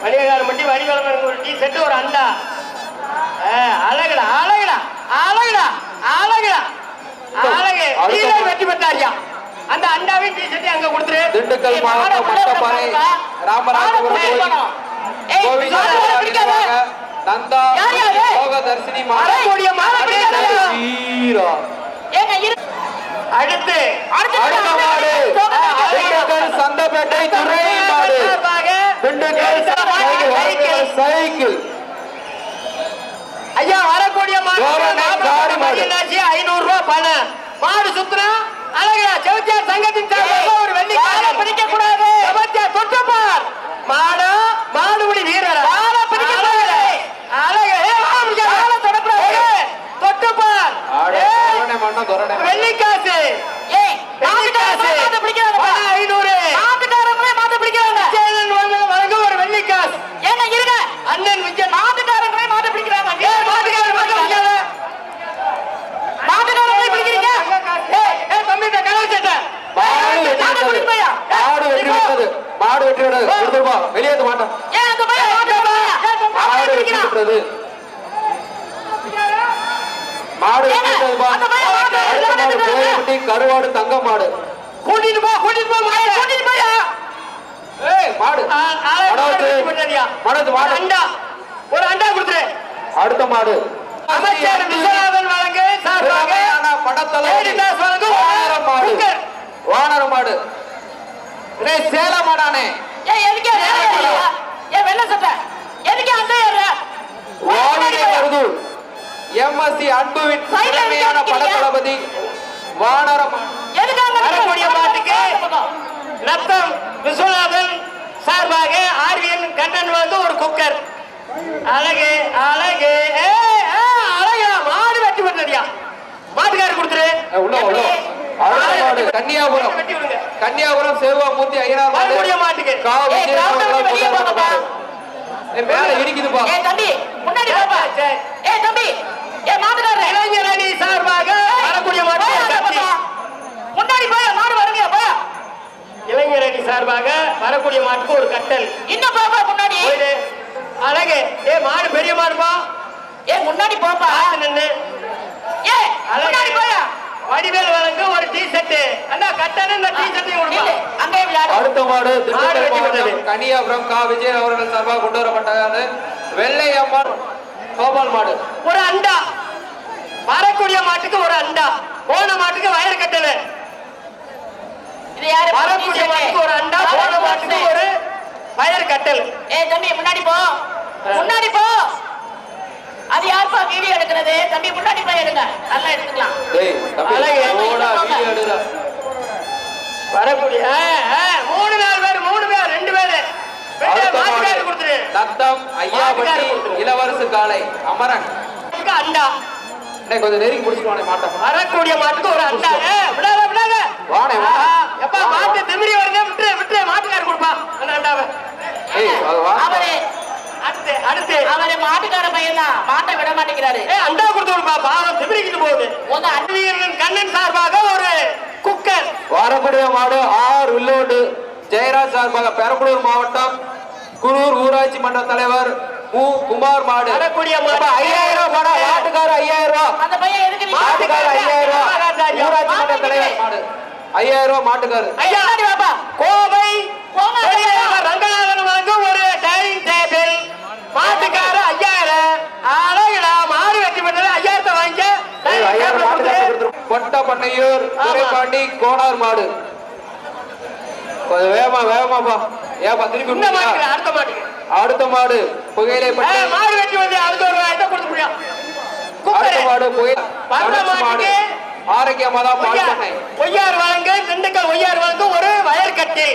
வடிவகாலம் மட்டும் வடிவளம் ஒரு tea set ஒரு அண்டா. அழகுடா அழகுடா அழகுடா அழகுடா அழகு. வெற்றி பெற்றாரியா அந்த அண்டாவை டீ செட்டு அங்க கொடுத்துரு. திண்டுக்கல் மாவட்டம் மட்டப்பாறை ராமராஜபுரம் நந்தா யோகதர்ஷினி அடுத்து சந்தப்பேட்டை துறை மாடு சைக்கிள் ஐயா வரக்கூடிய மாடு 500 ரூபாய் பணம். மாடு சுத்துறா அழகா செவத்தியார் சங்கத்தின் ஒரு வெள்ளி பிடிக்க கூடாது. செவத்தியார் தொட்டப்பார் மாடு மாடுபடி வீரர் தொட்டப்பார் வெள்ளிக்காசு 500 வழங்க ஒரு வெள்ளிக்காசு. ஏன்னா இருங்க அண்ணன் விஜய் மாட்டுக்காரங்களே மாட்ட பிடிக்கிறாங்க. மாடு வெற்றி வெளியேற்ற மாட்டோம். மாடு கருவாடு தங்க மாடு கூட்டிட்டு போ மாடு அண்டா ஒரு அண்டா கொடுத்துரு. அடுத்த மாடு அமைச்சர் விஸ்வநாதன் வழங்கு வானர மாடு சேல மாடானே வெள்ள சட்டை எதுக்கு அந்த எம்எஸ்சி அன்புவின் படத்தளபதி வானர மாட்டுக்கு ரத்தம் விஸ்வநாதன் சார்பாக ஆர்வியன் கண்ணன் வந்து ஒரு குக்கர். அழகு அழகு அழகா மாடு வெட்டி பண்ணடியா மாட்டுக்காரர் கொடுத்துரு. கன்னியாபுரம் சேவாமூர்த்தி ஐயனார் மாட்டுக்கு மேல இடிக்குதுப்பா தம்பி முன்னாடி தம்பி மாட்டுக்காரர் இளைஞரணி சார்பாக வரக்கூடிய மாடு முன்னாடி போய் மாடு வருங்க போய் இளைஞரணி சார்பாக வரக்கூடிய மாட்டுக்கு ஒரு கட்டல். இன்னும் பாப்பா முன்னாடி அழகு மாடு பெரிய மாடுப்பா முன்னாடி போப்பா நின்னு முன்னாடி போயா வடிவேல் வழங்க ஒரு டீ ஷர்ட் அண்ணா கட்டண இந்த டீ ஷர்ட் கொடுங்க. அங்கே விளையாடு. அடுத்த மாடு கன்னியாபுரம் கா விஜய் அவர்கள் சார்பாக கொண்டு வரப்பட்டது வெள்ளை அம்மன் கோபால் மாடு ஒரு அண்டா. வரக்கூடிய மாட்டுக்கு ஒரு அண்டா, போன மாட்டுக்கு வயறு கட்டல. வரக்கூடிய மாட்டுக்கு ஒரு அண்டா, போன மாட்டுக்கு ஒரு வயறு கட்டல். தம்பி முன்னாடி போ அது யாருப்பா வீடியோ எடுக்கிறது? தம்பி முன்னாடி போய் எடுங்க நல்லா எடுத்துக்கலாம். வரக்கூடிய 3-4 பேர் 2 பேரு நத்தம் ஐயாபட்டி இளவரசு காலை அமரன் அண்டா கொஞ்சம் நெருங்கி முடிச்சுட்டு மாட்டோம். வரக்கூடிய மாட்டுக்கு ஒரு அண்டா. விடாத எப்பா மாட்டு திமிரி வருங்க விட்டு மாட்டுக்காரர் கொடுப்பா அந்த அண்டாவை. அடுத்து அவரு மாட்டுக்கார பையன் தான் மாட்டை விட மாட்டேங்கிறாரு. அண்டா கொடுத்து விடுப்பா பாவம் திமிரிக்கிட்டு போகுது. அன்வீரன் கண்ணன் சார்பாக ஒரு குக்கர். வரக்கூடிய மாடு ஆர் வில்லோடு ஜெயராஜ் சார்பாக பெரம்பலூர் மாவட்டம் குரூர் ஊராட்சி மன்ற தலைவர் மு குமார் மாடு. வரக்கூடிய மாடு 5000 ரூபாய் மாட்டுக்கார 5000 ரூபாய். அந்த பையன் எதுக்கு மாட்டுக்கார 5000 ரூபாய். ஊராட்சி மன்ற தலைவர் மாடு 5000 ரூபாய் மாட்டுக்காரு. ஐயா பாப்பா கோவை ரங்கநாதன் வாங்க ஒரு டைனிங் டேபிள் மாட்டுக்கார 5000. அழகுடா மாடு வெட்டி பண்ணது 5000 வாங்க. கொட்டப்பண்ணையூர் துரைப்பாண்டி கோனார் மாடு வேகமாப்பா ஏப்பா திருப்பி அடுத்த மாடு புகையிலை மாடு வெட்டி வந்து அடுத்த ஒரு கொடுத்து முடியும். அடுத்த மாடு மாடு ஆரோக்கியமா தான் ஒய்யார் வழங்க திண்டுக்கல் ஒய்யார் வழங்க ஒரு வயர் கட்டில்.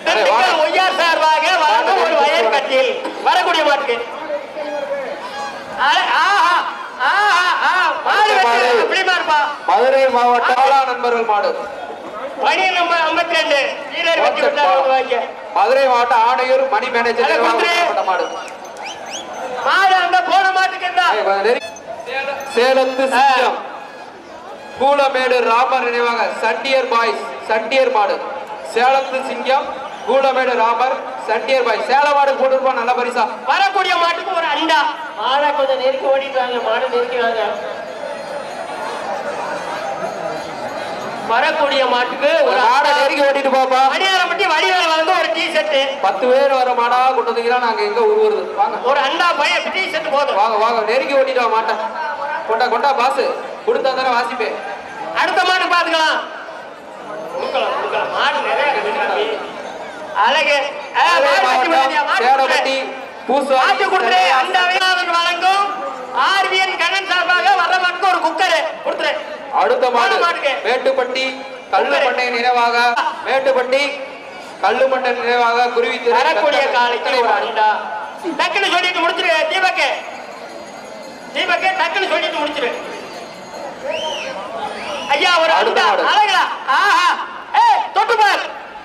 திண்டுக்கல் ஒய்யார் சார்பாக வழங்க ஒரு வயர் கட்டில். வரக்கூடிய மாட்டுக்கு மதுரை மாவட்ட நண்பர்கள் மாடு மணி நம்பர் 52 வீரர் வெற்றி பெற்றார். மதுரை மாவட்ட ஆணையூர் மணி மேனேஜர் மாடு அந்த போன மாட்டுக்கு சேலத்து சிங்கம் கூலமேடு ராமர் நினைவாக சண்டியர் பாய்ஸ் சண்டியர் மாடு. சேலத்து சிங்கம் கூலமேடு ராமர் சண்டியர் பாய்ஸ். சேல மாடு போட்டு நல்ல பரிசா. வரக்கூடிய மாட்டுக்கு ஒரு அண்டா. மாடை கொஞ்சம் நெருக்கி ஓடிட்டு வாங்க, மாடு நெருக்கி வாங்க. வரக்கூடிய மாட்டுக்கு ஒரு மாடை நெருக்கி ஓட்டிட்டு போப்பா. மணியாரப்பட்டி வடிவேல் வந்து ஒரு டீ ஷர்ட். 10 பேர் வர மாடா கொண்டு வந்தீங்கன்னா நாங்க எங்க உருவுறது? வாங்க ஒரு அண்டா பையன் டீ ஷர்ட் போதும். வாங்க வாங்க நெருக்கி ஓட்டிட்டு வா மாட்டை. கொண்டா கொண்டா பாஸ் கொடுத்தா தானே வாசிப்பேன். அடுத்த மாடு பாத்துக்கலாம். மாடு நிறைய இருக்கு. அழகு சேடப்பட்டி மாட்டு கொடுத்துரு. அண்டாவை வழங்கும் ஆர்விஎன் கண்ணன் சார்பாக வர்ற மாட்டுக்கு ஒரு குக்கர் கொடுத்துரு. அடுத்த மாடு மேட்டுப்பட்டி கல்லுமண்டை நினைவாக, மேட்டுப்பட்டி கல்லுமண்டை நினைவாக குருவி வரக்கூடிய காலைக்கு ஒரு அண்டா. டக்குன்னு சொல்லிட்டு முடிச்சிரு. தீபக்கு டக்குன்னு சொல்லிட்டு முடிச்சிரு. ஐயா ஒரு அண்டா. அழகா ஆஹா. ஏய் தொட்டுப்பார்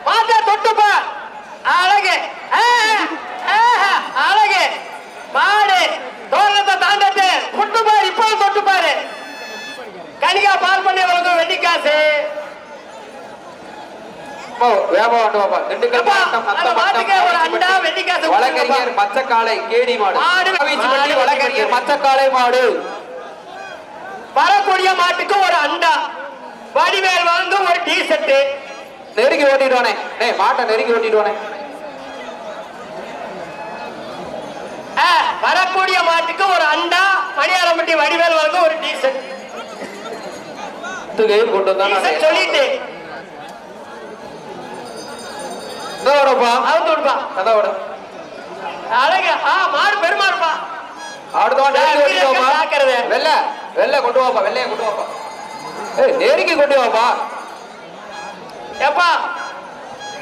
மாட்டா, தொட்டுப்பார். அழகு அழகு. மாடு தோரணத்தை தாண்டட்டு தொட்டுப்பார். இப்போ தொட்டுப்பாரு. கனிகா பால் பண்ணி வழங்கும் வெள்ளிக்காசு. வழக்கறிஞர் மச்சக்காலை கேடி மாடு. வழக்கறிஞர் மச்சக்காலை மாடு. வரக்கூடிய மாட்டுக்கு ஒரு அண்டா. வடிவேல் வந்து ஒரு டீ ஷர்ட். நெருங்கி ஓட்டிடுவானே மாட்டை நெருங்கி ஓட்டிடுவானே. வரக்கூடிய மாட்டுக்கு ஒரு அண்டா. மணியாரம்பட்டி வடிவேல் வந்து ஒரு டீ ஷர்ட் கொண்டு வந்தா சொல்லிட்டு அழகு. மாடு பெருமாறுப்பா. வெள்ளை வெள்ளை கொண்டு வாப்பா. வெள்ளைய கொண்டு வாப்பா. நெருங்கி கொண்டு வாப்பா. எப்பா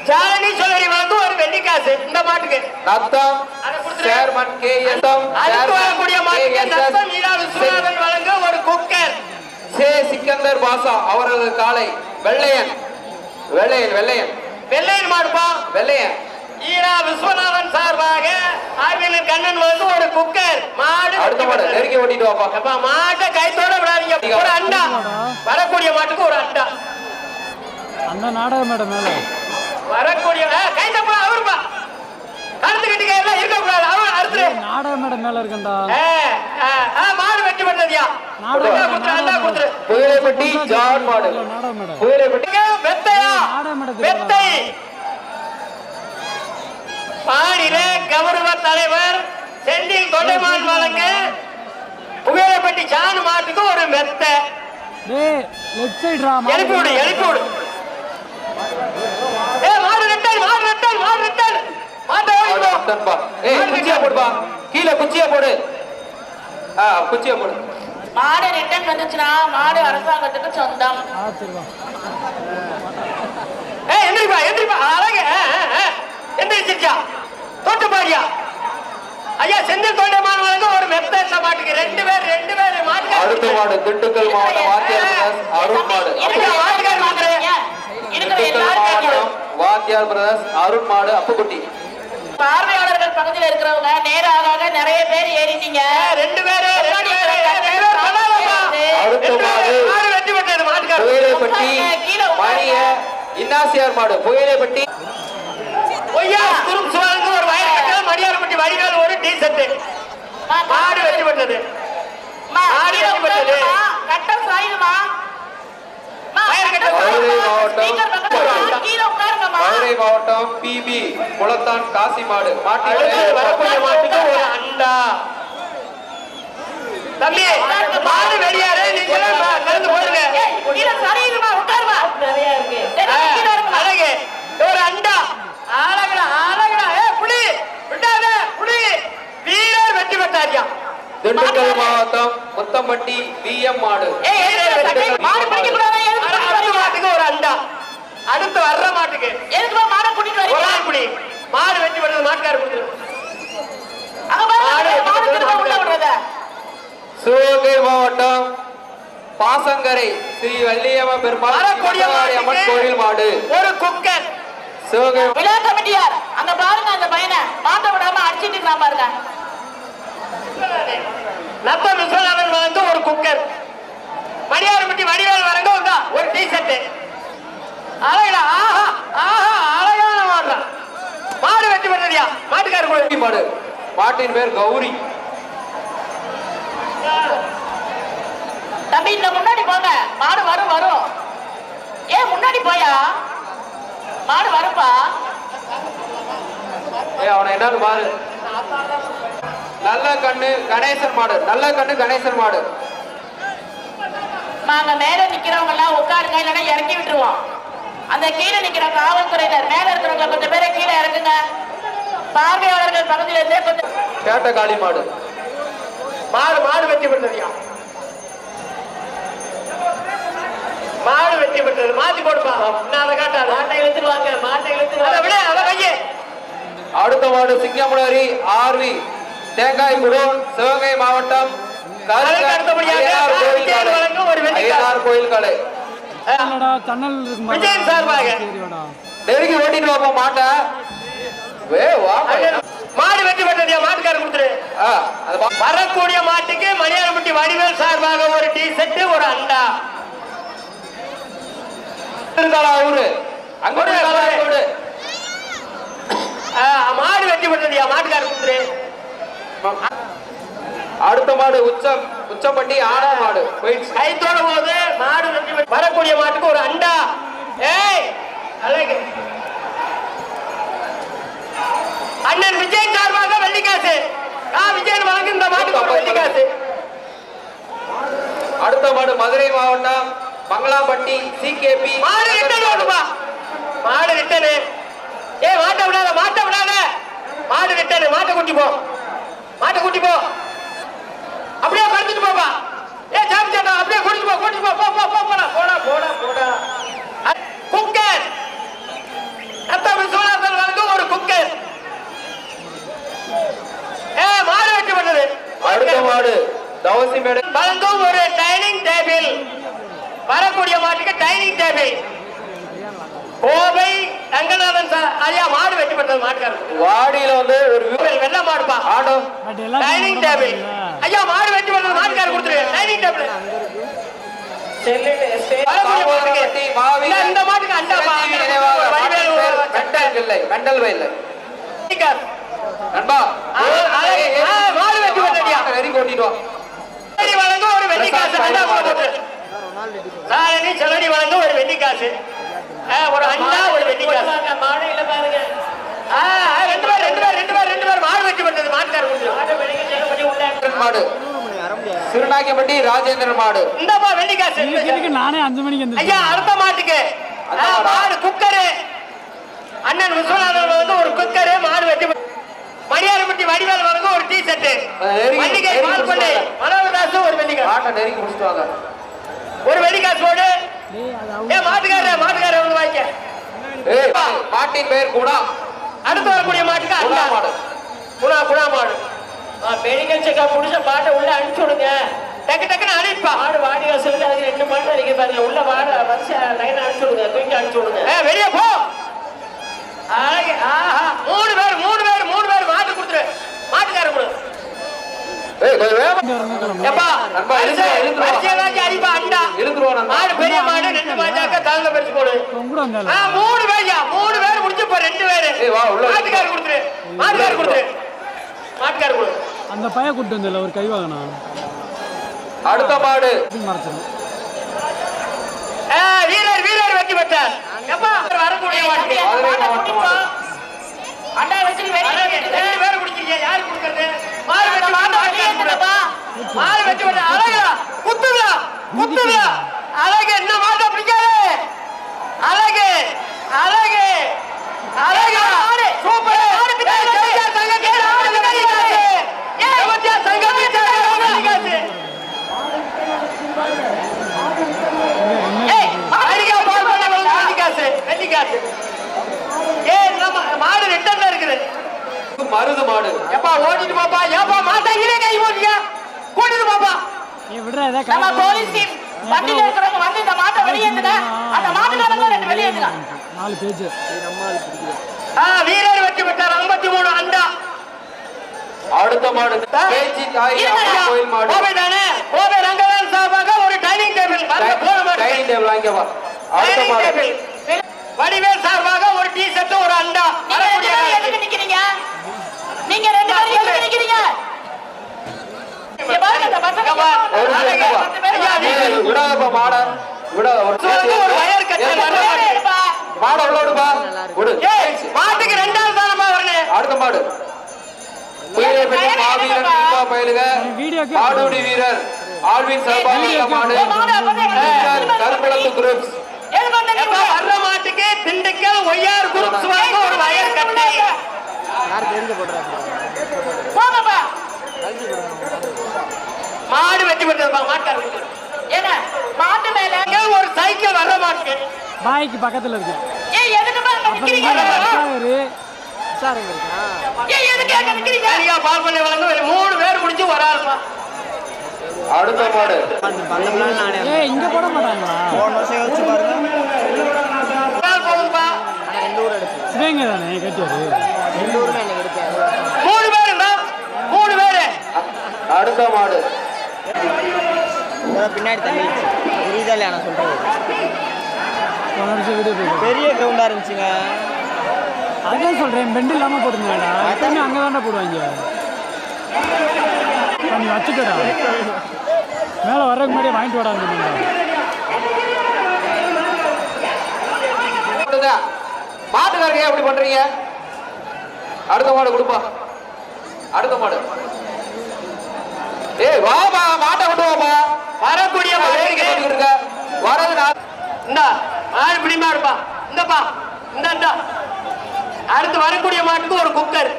ஜாலனி சொல்லி வந்து ஒரு வெள்ளிக்காசு இந்த மாட்டுக்கு. நத்தம் சேர்மன் கேஎஸ்எம் வரக்கூடிய மாட்டுக்கு நத்தம் ஈரா விஸ்வநாதன் வழங்க ஒரு குக்கர். சே சிக்கந்தர் பாசா அவரது காலை. வெள்ளையன் வெள்ளையன் வெள்ளையன் வெள்ளையன் மாடுப்பா. வெள்ளையன் ஈரா விஸ்வநாதன் சார்பாக ஆர்விஎல் கண்ணன் வந்து ஒரு குக்கர். மாடு அடுத்த மாடு நெருங்கி ஓட்டிட்டு வாப்பா. அப்பா மாட்டை கைத்தோட விடாதீங்க. ஒரு அண்டா. வரக்கூடிய மாட்டுக்கு ஒரு அண்டா. அந்த நாடக மேடம் மேல வரக்கூடிய கைத்தப்பா அவருப்பா. கழுத்து கட்டிக்க எல்லாம் இருக்க கூடாது. அவர் அடுத்து நாடக மேடம் மேல இருக்கண்டா. மாடு வெட்டி பண்ணதியா. அண்டா கொடுத்துரு. புயலைப்பட்டி ஜான் மாடு. நாடக மேடம் புயலைப்பட்டி வெத்தையா வெத்தை. மாநில கௌரவ தலைவர் செந்தில் தொண்டைமான் வழங்க புகழப்பட்டி ஜான் மாட்டுக்கு ஒரு மெத்தை. டேய் லெஃப்ட் சைடு ரா. எழுப்பி விடு எழுப்பி விடு. மாடு ரெட்டல் மாடு ரெட்டல் மாடு ரெட்டல். மாட்டை ஓடிப்பா. குச்சியா போடுப்பா. கீழே குச்சியா போடு. குச்சியா போடு. மாடு ரிட்டர்ன் வந்துச்சுன்னா மாடு அரசாங்கத்துக்கு சொந்தம். சரி வா. எந்திரிப்பா எந்திரிப்பா. அழகு எந்திரிச்சிருச்சா தொட்டு பாடியா. ஐயா செந்தில் தொண்டைமான் வழங்க ஒரு மெத்த இந்த மாட்டுக்கு. ரெண்டு பேர் மாட்டுக்கு. அடுத்த மாடு திண்டுக்கல் மாவட்டம் வாத்தியார் அருண் மாடு. மாட்டுக்கார் மாட்டுறேன். வாத்தியார் பிரதர்ஸ் அருண் மாடு அப்புக்குட்டி. பார்வையாளர்கள் பகுதியில் இருக்கிறவங்க நேராக நிறைய பேர் ஏறிட்டீங்க. ரெண்டு பேரு அடுத்த மாடு வெற்றி பெற்றது மாட்டுக்கார். புயலைப்பட்டி மணிய இன்னாசியார் மாடு. புயலைப்பட்டி பொய்யா குறும் சுவாங்க ஒரு வயல் கட்டல். மணியாரப்பட்டி வடிவேல் ஒரு டீ ஷர்ட். மாடு வெற்றி பெற்றது. மாடு வெற்றி பெற்றது. கட்டம் சாயுமா. மதுரை மாவட்டம் பிபி குளத்தான் காசி மாடு. வரக்கூடிய மாட்டுக்கு ஒரு அண்டா. தம்பி மாடு வெளியாரு. நீங்க நடந்து போடுங்க. அழகு ஒரு அண்டா. அழகுடா அழகுடா. புலி விட்டாத புலி. வீரர் வெற்றி பெற்றாரியா. திண்டுக்கல் மாவட்டம் முத்தம்பட்டி பிஎம் மாடு. மாட்டுக்கு ஒரு அண்டா. அடுத்து வர்ற மாட்டுக்கு மாடை கூட்டிட்டு ஒரு ஆள் புடி. மாடு வெற்றி பெற்றது மாட்டுக்காரு கொடுத்துரு. சிவகங்கை மாவட்டம் பாசங்கரை ஸ்ரீ வள்ளியம்ம பெருமாள் அம்மன் கோயில் மாடு ஒரு குக்கர். சிவகங்கை விழா கமிட்டியார் அங்க பாருங்க. அந்த பையனை மாட்ட விடாம அடிச்சிட்டு இருக்கான் பாருங்க. நத்த விஸ்வநாதன் வழங்க ஒரு குக்கர். மணியாரப்பட்டி வடிவேல் வழங்க ஒரு டீ ஷர்ட். அழகா ஆஹா ஆஹா அழகான மாடு. மாடு வெற்றி பெற்றதியா மாட்டுக்காரு மாடு. மாட்டின் பேர் கௌரி. தம்பி இந்த முன்னாடி போங்க, மாடு வரும் வரும். ஏன் முன்னாடி போயா, மாடு வரும்பா. அவனை என்னன்னு பாரு. நல்ல கண்ணு கணேசன் மாடு, நல்ல கண்ணு கணேசன் மாடு. நாங்க மேல நிக்கிறவங்க எல்லாம் உட்காருங்க, இல்லைன்னா இறக்கி விட்டுருவோம். அந்த கீழே நிக்கிற காவல்துறையினர் மேல இருக்கிறவங்க கொஞ்சம் பேரை கீழே இறக்குங்க. பார்வையாளர்கள் பகுதியில இருந்தே கொஞ்சம். கேட்ட காளி மாடு. மாடு வெற்றி பெற்றதுயா, மாடு வெற்றி பெற்றது. மாத்தி போடுப்பா, நான் அதை காட்டாது. மாட்டை இழுத்துருவாங்க, மாட்டை இழுத்துருவாங்க. அடுத்த மாடு சிங்கமுனரி ஆர்வி தேங்காய் குடோன், சிவகங்கை மாவட்டம். ஐயனார் கோயில் காலை. கண்ணல் விஜயன் சார்பாக நெருங்கி ஓட்டிட்டு வாப்பா மாட்ட. மாடு வெற்றி பெற்றதையா, மாட்டுக்காரர் கொடுத்துரு. வரக்கூடிய மாட்டுக்கு மணியாரப்பட்டி வடிவேல் சார்பாக ஒரு டீ செட்டு, ஒரு அண்டா. ஊரு அங்க மாடு வெற்றி பெற்றதையா, மாட்டுக்காரர் கொடுத்துரு. அடுத்த மாடு உச்சப்பட்டி ஆனா மாடு கை தோட போது மாடு வெற்றி பெற்று. வரக்கூடிய மாட்டுக்கு ஒரு அண்டா. ஏய் அழகு. அண்ணன் விஜய் சார்பாக வெள்ளிக்காசு. விஜயன் வழங்கும் இந்த மாட்டுக்கு ஒரு வெள்ளிக்காசு. அடுத்த மாடு மதுரை மாவட்டம் மங்களாம்பட்டி சிகேபி. மாடு ரிட்டர்ன் ஓடுப்பா, மாடு ரிட்டர்னு. மாட்ட விடாத, மாட்ட விடாத. மாடு ரிட்டர்னு, மாட்டை கூட்டி போ, மாட்டை கூட்டி போ. அப்படியே படுத்துட்டு போப்பா. சாமி சாட்டா அப்படியே கூட்டிட்டு போ, கூட்டிட்டு போ. போடா போடா போடா போடா. குக்கர் சோழர்கள் வழங்கும் ஒரு குக்கர். மாடு வெற்றி பண்ணது. அடுத்த மாடு தவசி மேடு வழங்கும் ஒரு டைனிங் டேபிள். வரக்கூடிய மாட்டுக்கு டைனிங் டேபிள். கோவை தங்கநாதன் ஐயா மாடு வெற்றி பெற்றது. மாட்டுக்காரர் வாடியில வந்து ஒரு வெள்ள மாடுப்பா. ஆடோ டைனிங் டேபிள். ஐயா மாடு வெற்றி பெற்றது. மாட்டுக்காரர் கொடுத்துரு டைனிங் டேபிள். இந்த மாட்டுக்கு அண்டாப்பா. மெண்டல் வயல் நண்பா மாடு வெற்றி பெற்றடியா. வெறி கொட்டிடுவா. வழங்கும் ஒரு வெள்ளிக்காசு. சாரணி செலடி வழங்கும் ஒரு வெள்ளிக்காசு, ஒரு அண்டா, ஒரு வெள்ளிக்காசு. மாடையில பாருங்க. ரெண்டு பேர் மாடு வெற்றி பெற்றது. மாட்டுக்காரர் மாடு சிறுநாயக்கம்பட்டி ராஜேந்திரன் மாடு. இந்தப்பா வெள்ளிக்காசு. நானே 5 மணிக்கு ஐயா அடுத்த மாட்டுக்கு மாடு குக்கரு. அண்ணன் விஸ்வநாதன் வந்து ஒரு குக்கரு. மாடு வெற்றி மணியாரப்பட்டி வடிவேல் வழங்கும் ஒரு டீ செட்டு. மனோகதாசு ஒரு வெள்ளிக்காசு. மாட்டை நெருங்கி முடிச்சுட்டாங்க. ஒரு வெள்ளிக்காசு போடு. மாட்டுக்காரர் வந்து வாங்கிக்க. மாட்டின் பெயர் குணா. அடுத்து வரக்கூடிய மாட்டுக்கு அண்டா மாடு. குணா மாடு. மெடிக்கல் செக்அப் முடிச்ச மாட்டை உள்ள அனுப்பிச்சு விடுங்க. டக்குன்னு அனுப்பா. மாடு வாடி வசூலுக்கு அதுக்கு 2 மாடு அடிக்க பாருங்க. உள்ள மாடு வரிசை லைன் அனுப்பிச்சு விடுங்க, தூக்கி அனுப்பிச்சு விடுங்க. வெளியே போ. மூணு பேர் மாட்டு கொடுத்துரு. மாட்டுக்காரர் கொடு. மாடு பெரிய மாடு 2 மாட்டாக்க தாங்க பறிச்சு போடு. 3 பேர் முடிச்சு 2 பேரு மாட்டுக்காரர் கொடுத்துரு. மாட்டுக்காரர் கொடு. அந்த பைய கூட்டு வந்தல ஒரு கை வாங்கினா. அடுத்த மாடு வீரர் வெற்றி பெற்றார். வரக்கூடிய அண்டா வச்சு 2 பேர் குடிக்கிறீங்க. யாரு கொடுக்கறது? மாடு வெற்றி பெற்ற அழகா குத்துதா. அழகு என்ன மாட்டை பிடிக்காது. அழகு சூப்பர். மாடு ரிட்டர்ன்ல இருக்குது. மருது மாடு. எப்பா ஓடிட்டு பாப்பா. ஏப்பா மாட்டாங்களே கை ஓடியா. கூட்டிட்டு பாப்பா. விடுற ஏதா நம்ம போலீஸ் டீம் வண்டியில இருக்கிறவங்க வந்து இந்த மாட்டை வெளியேத்துங்க. அந்த மாட்டுக்காரங்க 2 வெளியேத்துங்க. 4 பேஜ். வீரர் வெற்றி பெற்றார். 53 அண்டா. அடுத்த மாடு பேச்சி தாய் கோயில் மாடு. கோவை ரங்கவேல் சார்பாக ஒரு டைனிங் டேபிள். டைனிங் டேபிள் வாங்கிக்கவா. அடுத்த மாடு வடிவேல் சார்பாக ஒரு டீ செட், ஒரு அண்டா. நீங்க 2 பேரும் எதுக்கு நிக்கிறீங்க? அந்த பசங்க ஒரு அழகு. பத்து பேர் ஐயா, வராங்க. விடாதப்பா மாட விட ஒரு வயர் கட்டி வர மாட்டேன். மாட உள்ளோடுப்பா விடு ஏய், மாட்டுக்கு 2வது தானமா வரணும். அடுத்த மாடு புயலைப்பட்டி மாவீரன் தீபா பயிலுக வீடியோக்கு மாடுடி வீரர் ஆல்வின் சார்பாக மாடு கருங்குளத்து குரூப்ஸ் எது பண்ண நீ எப்பா, வர்ற மாட்டுக்கு திண்டுக்கல் ஒய்யார் குரூப்ஸ் வந்து ஒரு வயர் கட்டி. போங்கப்பா. மாடு வெட்டி விட்டுருப்பா மாட்டாரு. என்ன மாட்டு மேல ஒரு சைக்கிள் வர்ற மாட்டுக்கு பாய்க்கு பக்கத்துல இருக்கு ஏய் எதுக்குப்பா அங்க அப்புறம் நிக்கிறீங்க? ஏய் எதுக்கு அங்க நிக்கிறீங்க? சரியா பால் பண்ணி வளர்ந்து 3 பேர் முடிஞ்சு ஒரு ஆள்ப்பா. அடுத்த மாடு ஏய் இங்க போட மாட்டாங்களா ஒரு ஆள் போகுதுப்பா. சிவங்க தானே கட்டியாரு 3 பேருண்டா 3 பேரு. அடுத்த மாடு பின்னாடி தள்ளி புரியுதா இல்லையா நான் சொல்றது ஒரு நிமிஷம் வீடியோ போய் பெரிய கிரவுண்டா இருந்துச்சுங்க அதான் சொல்றேன் பெண்ட் இல்லாம போட்டுருந்தேடா எப்பவுமே அங்க தாண்டா போடுவாங்க நீ வச்சுக்கடா மேல வர்றதுக்கு முன்னாடியே வாங்கிட்டு வாடா மாட்டுக்காரங்க ஏன் அப்படி பண்றீங்க அடுத்த மாடு கொடுப்பா அடுத்த மாடு ஏய் வாப்பா மாட்டை கொண்டு வாப்பா வரக்கூடிய வேடிக்கை மாட்டுக்கு பார்த்துக்கிட்டு இருக்க வரது நான் இந்தா மாடு பிடிமா இருப்பா. இந்தப்பா இந்த அடுத்து வரக்கூடிய மாட்டுக்கு ஒரு குக்கர்.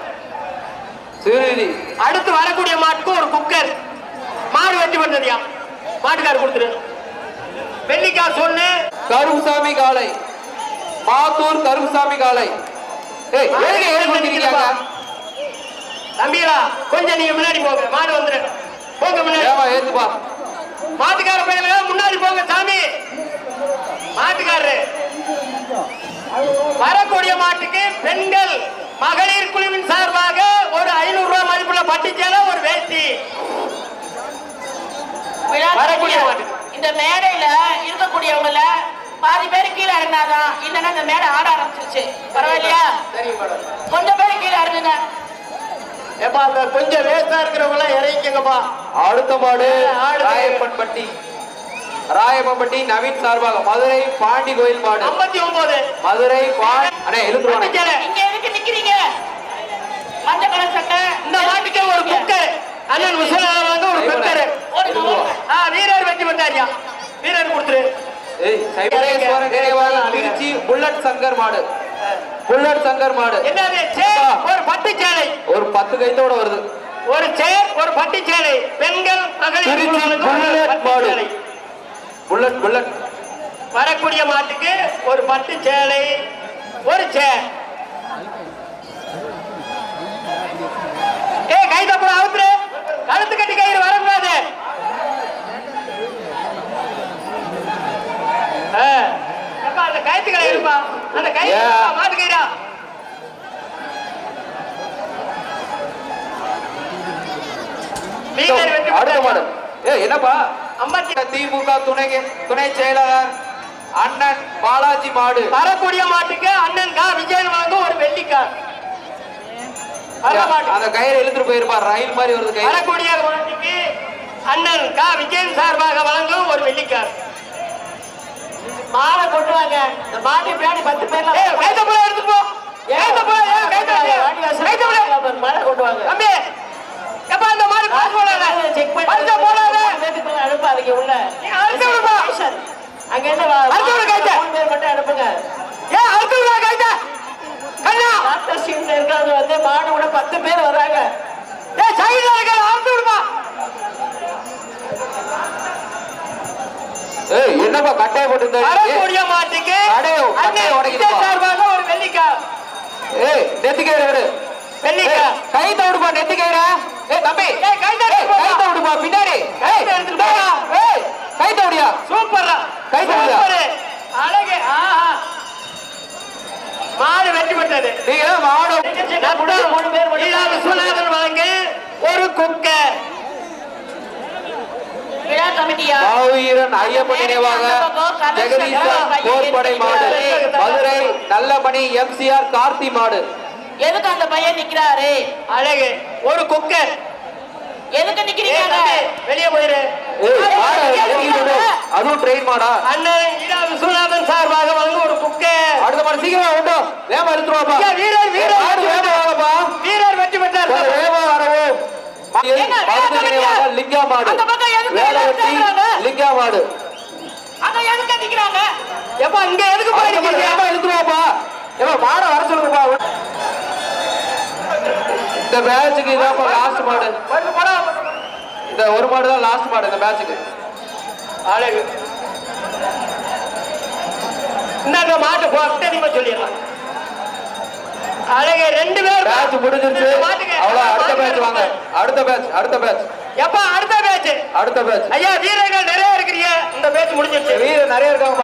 சிறுநீதி அடுத்து வரக்கூடிய மாட்டுக்கு ஒரு குக்கர். மாடு வெட்டி பண்ணதியா மாட்டுக்காரு கொடுத்துரு. வெள்ளிக்காய் சொன்னு கருப்புசாமி காளை மாத்தூர் கருப்புசாமி காளை ஏய் வேடிக்கை ஏன் பண்ணிருக்கீங்க தம்பிகளா கொஞ்சம் நீங்க முன்னாடி போங்க. மாடு வந்துரு போங்க முன்னாடி. ஏமா ஏத்துப்பா மாட்டுக்கார பையல முன்னாடி போங்க சாமி. மாட்டுக்காரரு வரக்கூடிய மாட்டுக்கு பெண்கள் மகளிர் குழுவின் சார்பாக ஒரு 500 ரூபாய் மதிப்புள்ள பட்டுச்சேலை ஒரு வேட்டி. வரக்கூடிய மாட்டு. இந்த மேடையில இருக்கக்கூடியவங்கள பாதி பேர் கீழே இறங்கினாதான் இல்லைன்னா இந்த மேடை ஆட ஆரம்பிச்சிருச்சு. பரவாயில்லையா? சரி மேடம். கொஞ்சம் பேர் கீழே இறங்குங்க. ஏப்பா அந்த கொஞ்சம் வேஸ்டா இருக்கிறவங்க எல்லாம் இறங்கிக்கங்கப்பா. அடுத்த மாடு ஆடு. ராயப்பன்பட்டி ராயப்பன்பட்டி நவீன் சார்பாக மதுரை பாண்டி கோயில் மாடு 59 மதுரை அண்ணே எழுத்துருவானே பட்டுச்சேலை. இங்க எதுக்கு நிக்கிறீங்க? மஞ்சள் கலர் சட்டை. இந்த மாட்டுக்கு ஒரு குக்கர். அண்ணன் முசலாங்க ஒரு குக்கர். வீரர் வெட்டி வந்தாரியா வீரர் கொடுத்துரு. ஏய் சைபரேஸ்வரன் நினைவாக திருச்சி புல்லட் சங்கர் மாடு புல்லட் சங்கர் மாடு என்னது சேர் ஒரு பட்டுச்சேலை ஒரு 10 கைத்தோட வருது ஒரு சேர் ஒரு பட்டுச்சேலை பெண்கள் மகளிர் திருச்சி குழுவினருக்கு ஒரு புல்லட் மாடு பட்டுச்சேலை. புல்லட் புல்லட் வரக்கூடிய மாட்டுக்கு ஒரு பட்டுச்சேலை ஒரு சேர். ஏய் கைத கூட அவுத்துரு. கழுத்து கட்டி கயிறு வரக்கூடாது. எப்பா அந்த கயிற்றுகளை இருப்பா. அந்த கயிறு மாட்டு கயிறா. வீரர் வெட்டி அடுத்த மாடு ஏய் என்னப்பா 50 திமுக துணை செயலாளர் அண்ணன் பாலாஜி மாடு வரக்கூடிய மாட்டுக்கு அண்ணன் கா விஜயன் வாங்க ஒரு வெள்ளிக்கார். வர மாட்டு அந்த கயிறு இழுத்துட்டு போயிருப்பா ரயில் மாதிரி வருது கயிறு வரக்கூடிய மாட்டுக்கு அண்ணன் கா விஜயன் சார்பாக வழங்கும் ஒரு வெள்ளிக்கார். மாலை கொண்டு வாங்க. இந்த மாட்டு பின்னாடி 10 பேர்ல கைத போல எடுத்து போ. கைத போல மாலை கொண்டு வாங்க. தம்பி எப்பா இந்த மாடு பாஸ் போடாத. செக் பண்ணி பல்ல போடாத. வீட்டுக்குள்ள அனுப்பாதீங்க உள்ள. நீ அழுத்த விடுப்பா. அங்க என்ன அழுத்த விடு கைத. 3 பேர் மட்டும் அனுப்புங்க. ஏன் அழுத்த விடு கைத. கண்ணா டாக்டர் ஸ்டீம்ல இருக்கறவங்க வந்து மாடு கூட 10 பேர் வராங்க. ஏய் சைடுல இருக்க அழுத்த விடுப்பா. ஏய் என்னப்பா கட்டைய போட்டு வரக்கூடிய மாட்டுக்கு கட்டைய உடைக்குதுப்பா சார்பாக ஒரு வெள்ளிக்காய். ஏய் நெத்தி கயிறு எடு வெள்ளிக்காய். கை தவிடுப்பா நெத்தி கயிறு ஏய் தம்பி ஏய் கை கை தவிடுப்பா பின்னாடி ஏய் எடுத்துட்டு போடா. ஏய் கை தவிடியா சூப்பர்ரா. கை தவிடியா சூப்பர். அழகு. ஆஹா மாடு வெட்டி விட்டது. நீங்க மாடு விஸ்வநாதன் வழங்க ஒரு குக்கர். விழா கமிட்டியா? மாவீரன் ஐயப்பன் நினைவாக ஜெகதீசன் போர்படை மாடு மதுரை நல்லமணி எம்சிஆர் கார்த்தி மாடு எதுக்கு அந்த பையன் நிக்கிறாரு? அழகு ஒரு குக்கர். எதுக்கு நிக்கிறீங்க அங்க? வெளியே போயிரு. ஏய், மாடை ஏறிக்கிட்டு போ. அதுவும் ட்ரெயின் மாடா. அண்ணன் ஈரா விஸ்வநாதன் சார்பாக வந்து ஒரு குக்கை. அடுத்த மாடு சீக்கிரமா உண்டோம். வேகமா எடுத்துருவாப்பா. ஐயா, வீரர் வீரர் மாடு வேகமா வாங்கப்பா. வீரர் வெற்றி பெற்றார். கொஞ்சம் வேகமா வரவும். பகுதி நினைவாக லிங்கா மாடு. அந்த பக்கம் எதுக்கு வேலவெட்டி எடுத்துறாங்க? லிங்கா மாடு. அங்க எதுக்கு நிக்கிறாங்க? எப்பா இங்க எதுக்கு அடுத்த மாடு போயிருக்கீங்க? வேகமா எடுத்துருவாப்பா. ஏப்பா மாடை வர சொல்லுங்கப்பா. இந்த மேட்சுக்கு இதான்ப்பா லாஸ்ட் மாடு. இந்த ஒரு மாடு தான் லாஸ்ட் மாடு இந்த மேட்சுக்கு. அழகு. இந்த மாட்டு தெரியுமா சொல்லிடலாம். அழகு 2 பேர் மேட்ச் முடிஞ்சிருச்சு. அவ்வளவு அடுத்த மேட்ச் வாங்க. அடுத்த மேட்ச். எப்பா அடுத்த மேட்ச். அடுத்த மேட்ச். ஐயா வீரர்கள் நிறைய இருக்கிறீங்க. இந்த மேட்ச் முடிஞ்சிருச்சு. வீரர் நிறைய இருக்காங்க.